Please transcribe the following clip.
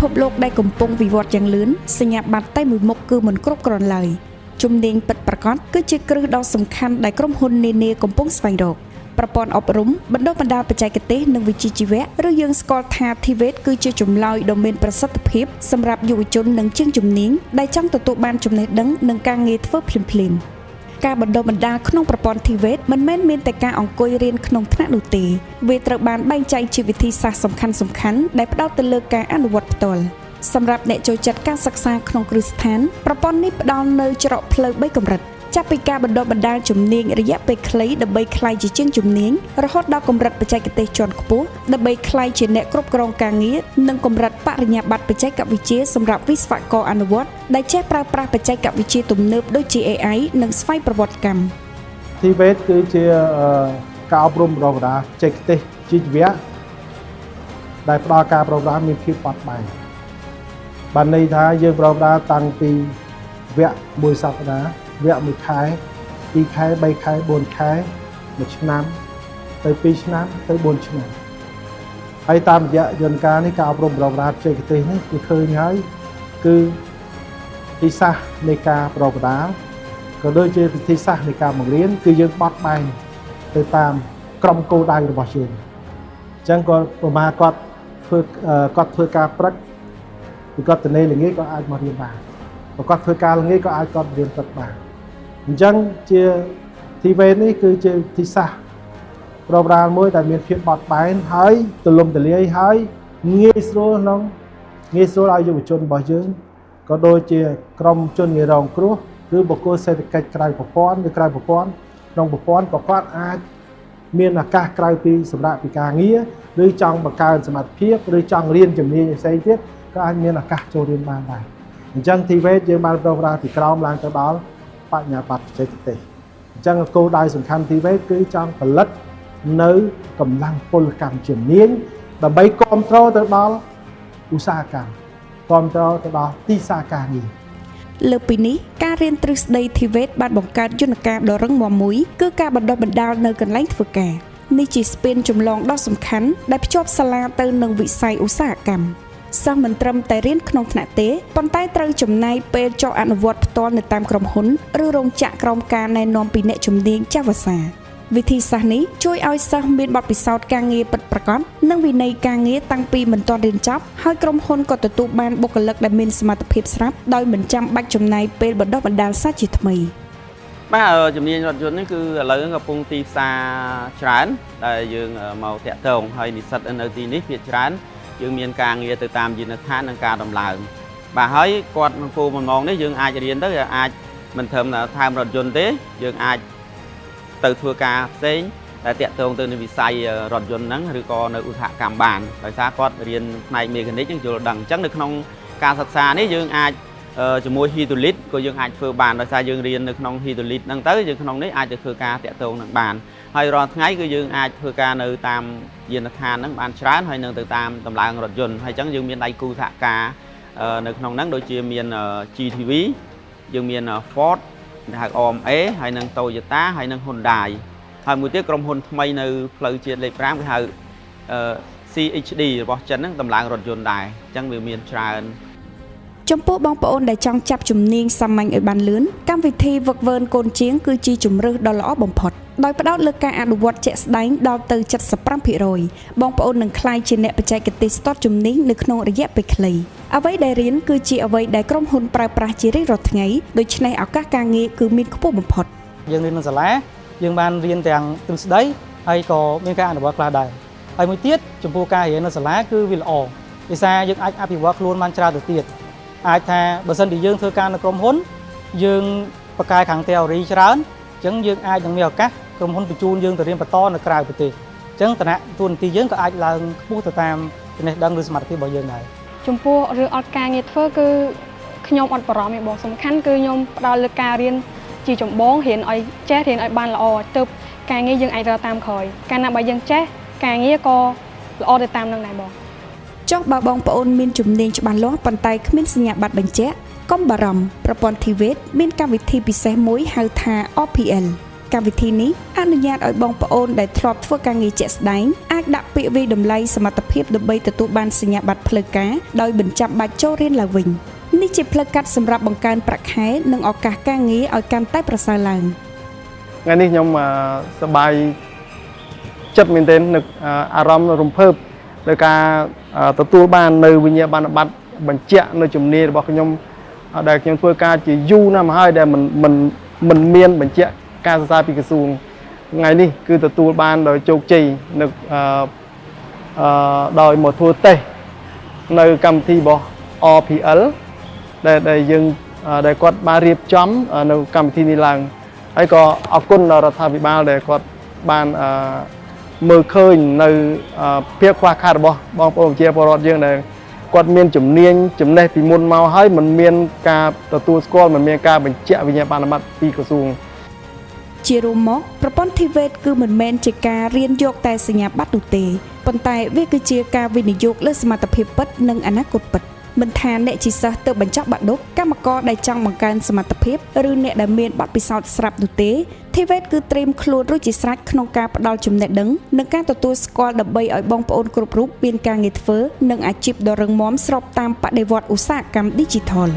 ភពលោកដែលកំពុងវិវត្តយ៉ាងលឿនសញ្ញាបត្រតែមួយមុខគឺមិនគ្រប់គ្រាន់ឡើយជំនាញពិតប្រាកដគឺជាគ្រឹះដ៏សំខាន់ដែលក្រុមហ៊ុននានាកំពុងស្វែងរកប្រព័ន្ធអប់រំបណ្ដុះបណ្ដាលបច្ចេកទេសនិងវិជ្ជាជីវៈឬយើងស្គាល់ថា TVET គឺជាចម្លើយដ៏មានប្រសិទ្ធភាពសម្រាប់យុវជននិងជាងជំនាញដែលចង់ទទួលបានចំណេះដឹងនិងការងារធ្វើភ្លាមៗការបណ្ដុះបណ្ដាលក្នុងប្រព័ន្ធ TVET មិនមែនមានតែការអង្គុយរៀនក្នុងថ្នាក់នោះទេវាត្រូវបានបែងចែកជាវិធីសាស្ត្រសំខាន់ៗដែលផ្ដោតទៅលើការអនុវត្តផ្ទាល់សម្រាប់អ្នកចូលចិត្តការសិក្សាក្នុងគ្រឹះស្ថានប្រព័ន្ធនេះផ្ដល់នូវច្រកផ្លូវ3កម្រិតចាប់ពីការបណ្ដុះបណ្ដាលជំនាញរយៈពេលខ្លីដើម្បីក្លាយជាជាងជំនាញរហូតដល់កម្រិតបច្ចេកទេសជាន់ខ្ពស់ដើម្បីក្លាយជាអ្នកគ្រប់គ្រងការងារនិងកម្រិតបរិញ្ញាបត្របច្ចេកវិទ្យាសម្រាប់វិស្វករអនុវត្តដែលចេះប្រើប្រាស់បច្ចេកវិទ្យាទំនើបដូចជា AI និងស្វ័យប្រវត្តិកម្ម TVET គឺជាការអប់រំបណ្ដុះបណ្ដាលបច្ចេកទេសជីវៈដែលផ្ដល់ការប្រមូលមានភាពបត់បែនបានន័យថាយើងប្រមូលតាំងពីវគ្គមួយសប្តាហ៍វគ្គមួយខែ2ខែ3ខែ4ខែ1ឆ្នាំទៅ2ឆ្នាំទៅ4ឆ្នាំហើយតាមរយៈយន្តការនេះការអប់រំបណ្ដុះបណ្ដាលបច្ចេកទេសនេះគឺឃើញហើយគឺវិធីសាស្ត្រនៃការប្រមូលក៏ដូចជាវិធីសាស្ត្រនៃការបង្រៀនគឺយើងបត់បែនទៅតាមក្រុមគោលដៅរបស់យើងអញ្ចឹងក៏ប្រមាណគាត់ធ្វើការព្រឹកពីគាត់ទៅលេងល្ងាចក៏អាចមករៀនបានបើគាត់ធ្វើការល្ងាចក៏អាចគាត់រៀនព្រឹកបានអញ្ចឹងជា TVET នេះគឺជាវិធីសាស្ត្រប្រមូលមួយដែលមានភាពបត់បែនហើយទូលំទូលាយហើយងាយស្រួលឲ្យយុវជនរបស់យើងក៏ដូចជាក្រុមជនងាយរងគ្រោះឬបុគ្គលសេដ្ឋកិច្ចក្រៅប្រព័ន្ធឬក្រៅប្រព័ន្ធក្នុងប្រព័ន្ធក៏គាត់អាចមានឱកាសក្រៅពីសម្រាប់ពីការងារឬចង់បង្កើនសមត្ថភាពឬចង់រៀនជំនាញផ្សេងទៀតក៏អាចមានឱកាសចូលរៀនបានដែរអញ្ចឹង TVET យើងបានប្រមូលពីក្រោមឡើងទៅដល់បញ្ញាបត្របច្ចេកទេសអញ្ចឹងគោលដៅសំខាន់ TVET គឺចង់ផលិតនៅកម្លាំងពលកម្មជំនាញដើម្បីគ្រប់គ្រងទៅដល់ឧស្សាហកម្មគ្រប់គ្រងទៅដល់ទីផ្សារការងារលើពីនេះការរៀនទ្រឹស្ដី TVET បានបង្កើតយន្តការដ៏រឹងមាំមួយគឺការបណ្ដុះបណ្ដាលនៅកន្លែងធ្វើការនេះជាស្ពានចម្លងដ៏សំខាន់ដែលភ្ជាប់សាលាទៅនឹងវិស័យឧស្សាហកម្មសិស្សមិនត្រឹមតែរៀនក្នុងថ្នាក់ទេប៉ុន្តែត្រូវចំណាយពេលចុះអនុវត្តផ្ទាល់នៅតាមក្រុមហ៊ុនឬរោងចក្រក្រោមការណែនាំពីអ្នកជំនាញចាស់ភាសាវិធីសាស្ត្រនេះជួយឲ្យសិស្សមានបទពិសោធន៍ការងារពិតប្រាកដនិងវិន័យការងារតាំងពីមិនទាន់រៀនចប់ហើយក្រុមហ៊ុនក៏ទទួលបានបុគ្គលិកដែលមានសមត្ថភាពស្រាប់ដោយមិនចាំបាច់ចំណាយពេលបណ្ដុះបណ្ដាលសាជាថ្មីបាទជំនាញរថយន្តនេះគឺឥឡូវកំពុងទីផ្សារច្រើនដែលយើងមកតាក់ទងហើយនិស្សិតនៅទីនេះភាគច្រើនយើងមានការងារទៅតាមយានដ្ឋាននិងការដំឡើងបាទហើយគាត់គោលបំណងនេះយើងអាចរៀនទៅអាចមិនត្រឹមតែថែមរថយន្តទេយើងអាចទៅធ្វើការផ្សេងដែលតាក់ទងទៅនឹងវិស័យរថយន្តហ្នឹងឬក៏នៅឧស្សាហកម្មបានដោយសារគាត់រៀនផ្នែកមេកានិកយល់ដឹងអញ្ចឹងនៅក្នុងការសិក្សានេះយើងអាចជាមួយ hydraulic ក៏យើងអាចធ្វើបានដោយសារយើងរៀននៅក្នុង hydraulic ហ្នឹងទៅយើងក្នុងនេះអាចទៅធ្វើការតាក់ទងនឹងបានហើយរាល់ថ្ងៃគឺយើងអាចធ្វើការនៅតាមយានដ្ឋានហ្នឹងបានច្រើនហើយនឹងទៅតាមតម្លើងរថយន្តហើយអញ្ចឹងយើងមានដៃគូសហការនៅក្នុងហ្នឹងដូចជាមាន GTV យើងមាន Ford ដែលហៅ OMA ហើយនឹង Toyota ហើយនឹង Hyundai ហើយមួយទៀតក្រុមហ៊ុនថ្មីនៅផ្លូវជាតិលេខ5គេហៅ CHD របស់ចិនហ្នឹងតម្លើងរថយន្តដែរអញ្ចឹងវាមានច្រើនចំពោះបងប្អូនដែលចង់ចាប់ជំនាញសាមញ្ញឲ្យបានលឿនកម្មវិធីវឹកវើនកូនជាងគឺជាជម្រើសដ៏ល្អបំផុតដោយផ្ដោតលើការអនុវត្តជាក់ស្ដែងដល់ទៅ 75% បងប្អូននឹងក្លាយជាអ្នកបច្ចេកទេសស្ទាត់ជំនាញនៅក្នុងរយៈពេលខ្លីអ្វីដែលរៀនគឺជាអ្វីដែលក្រុមហ៊ុនប្រើប្រាស់ជារៀងរាល់ថ្ងៃដូច្នេះឱកាសការងារគឺមានខ្ពស់បំផុតយើងរៀននៅសាលាយើងបានរៀនទាំងទ្រឹស្ដីហើយក៏មានការអនុវត្តខ្លះដែរហើយមួយទៀតចំពោះការរៀននៅសាលាគឺវាល្អដោយសារយើងអាចអភិវឌ្ឍខ្លួនបានច្រើនទៅទៀតអាចថាបើសិនជាយើងធ្វើការនៅក្រុមហ៊ុនយើងបកកែខាង theory ច្រើនអញ្ចឹងយើងអាចនឹងមានឱកាសក្រុមហ៊ុនបញ្ជូនយើងទៅរៀនបន្តនៅក្រៅប្រទេសអញ្ចឹងឋានៈតួនាទីយើងក៏អាចឡើងខ្ពស់ទៅតាមចំណេះដឹងឬសមត្ថភាពរបស់យើងដែរចំពោះរឿងអត់ការងារធ្វើគឺខ្ញុំអត់បារម្ភទេបងសំខាន់គឺខ្ញុំផ្ដោតលើការរៀនជាចម្បងរៀនឲ្យចេះរៀនឲ្យបានល្អទើបការងារយើងអាចរកតាមក្រោយកាលណាបើយើងចេះការងារក៏ល្អទៅតាមនឹងដែរបងចុះបើបងប្អូនមានជំនាញច្បាស់លាស់ប៉ុន្តែគ្មានសញ្ញាបត្របញ្ជាក់កុំបារម្ភប្រព័ន្ធ TVET មានកម្មវិធីពិសេសមួយហៅថា OPL កម្មវិធីនេះអនុញ្ញាតឲ្យបងប្អូនដែលធ្លាប់ធ្វើការងារជាក់ស្ដែងអាចដាក់ពាក្យវាយតម្លៃសមត្ថភាពដើម្បីទទួលបានសញ្ញាបត្រផ្លូវការដោយបញ្ចាំបាច់ចូលរៀនឡើងវិញនេះជាផ្លូវកាត់សម្រាប់បង្កើនប្រាក់ខែនិងឱកាសការងារឲ្យកាន់តែប្រសើរឡើង ថ្ងៃនេះខ្ញុំសប្បាយចិត្តមែនទែននឹកអារម្មណ៍រំភើបដោយការទទួលបាននៅវិញ្ញាបនបត្របញ្ជាក់នៅជំនាញរបស់ខ្ញុំដែលខ្ញុំធ្វើការជាយូរណាស់មកហើយដែលមិនមានបញ្ជាក់ការសរសើរពីក្រសួងថ្ងៃនេះគឺទទួលបានដោយជោគជ័យនៅដោយមកធ្វើតេស្តនៅកម្មវិធីរបស់ RPL ដែលយើងដែលគាត់បានរៀបចំនៅកម្មវិធីនេះឡើងហើយក៏អរគុណដល់រដ្ឋាភិបាលដែលគាត់បានមើលឃើញនៅភាពខ្វះខាតរបស់បងប្អូនប្រជាពលរដ្ឋយើងដែលគាត់មានជំនាញចំណេះពីមុនមកហើយមិនមានការទទួលស្គាល់មិនមានការបញ្ជាក់វិញ្ញាបនបត្រពីក្រសួង ជារួមមកប្រព័ន្ធ TVET គឺមិនមែនជាការរៀនយកតែសញ្ញាបត្រនោះទេប៉ុន្តែវាគឺជាការវិនិយោគលើសមត្ថភាពពិតនិងអនាគតពិតមិនថាអ្នកជាសិស្សទៅបញ្ចប់បាក់ឌុបកម្មករដែលចង់បង្កើនសមត្ថភាពឬអ្នកដែលមានបទពិសោធន៍ស្រាប់នោះទេ TVET គឺត្រៀមខ្លួនរួចជាស្រេចក្នុងការផ្ដល់ចំណេះដឹងនិងការទទួលស្គាល់ដើម្បីឲ្យបងប្អូនគ្រប់រូបមានការងារធ្វើនិងអាជីពដ៏រឹងមាំស្របតាមបដិវត្តន៍ឧស្សាហកម្ម Digital